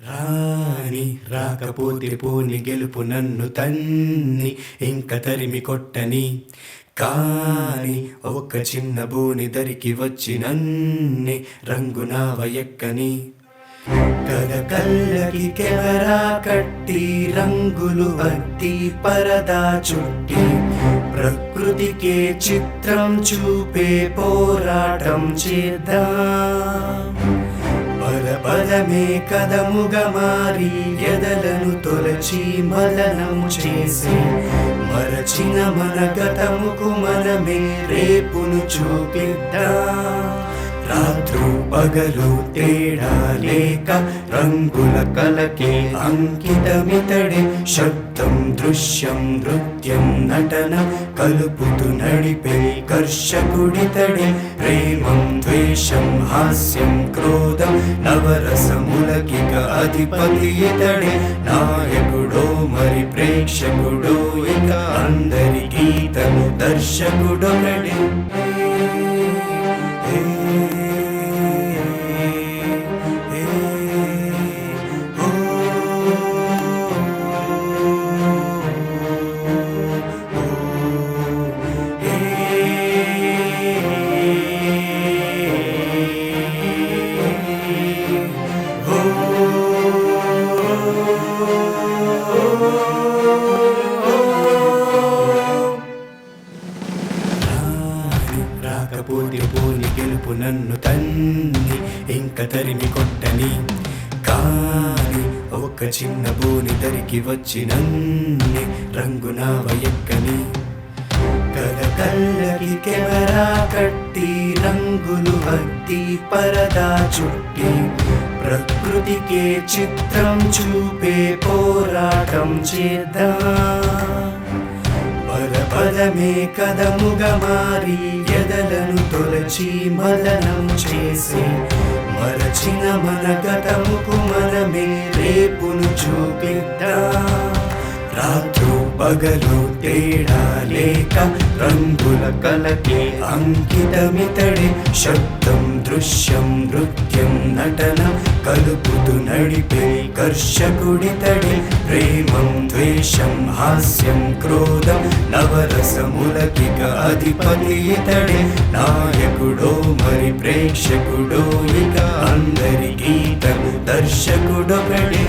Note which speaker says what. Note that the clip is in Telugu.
Speaker 1: రాని రాకపోతే పోని గెలుపు నన్ను తన్ని ఇంక తరిమి కొట్టని కాని ఒక చిన్న బోని దరికి వచ్చి నన్ని రంగునావ ఎక్కని కథ కళ్ళకి కెమెరా కట్టి రంగులు అద్ది పరదా చుట్టి ప్రకృతికే చిత్రం చూపే పోరాటం చేద్దాం. పదమే కదముగా మారి ఎదలను తొలచి మదనం చేసి మరచిన మన గతముకు మనమే రేపును చూపిద్దాం. రాత్రు పగలు తేడా లేక రంగుల కలకే అంకితమితడే శబ్దం దృశ్యం నృత్యం నటన కలుపుతూ నడిపే కర్షకుడితడే ప్రేమం ద్వేషం హాస్యం క్రోధం నవరసములకిక అధిపతి ఇతడే నాయకుడో మరి ప్రేక్షకుడో ఇక అందరికీ తను దర్శకుడొకడే. రాకపోతే పోని గెలుపు నన్ను తన్ని ఇంక తరిమి కొట్టని కాని ఒక చిన్న బోని దరికి వచ్చి నన్ని రంగునావ ఎక్కని కథ కళ్ళకి కెమెరా కట్టి రంగులు అద్ది పరదా చుట్టి ప్రకృతికే చిత్రం చూపే పోరాటం చేద్దాం. పదమే కదముగా మారి ఎదలను తొలచి మదనం చేసి మరచిన మన గతముకు మనమే రేపును చూపిద్దాం. రాత్రు పగలు తేడా లేక రంగుల కలకే అంకితమితడే శబ్దం దృశ్యం నృత్యం నటన కలుపుతూ నడిపే కర్షకుడితడే ప్రేమం ద్వేషం హాస్యం క్రోధం నవరసములకిక అధిపతి ఇతడే నాయకుడో మరి ప్రేక్షకుడో ఇక అందరికీ తను దర్శకుడొకడే.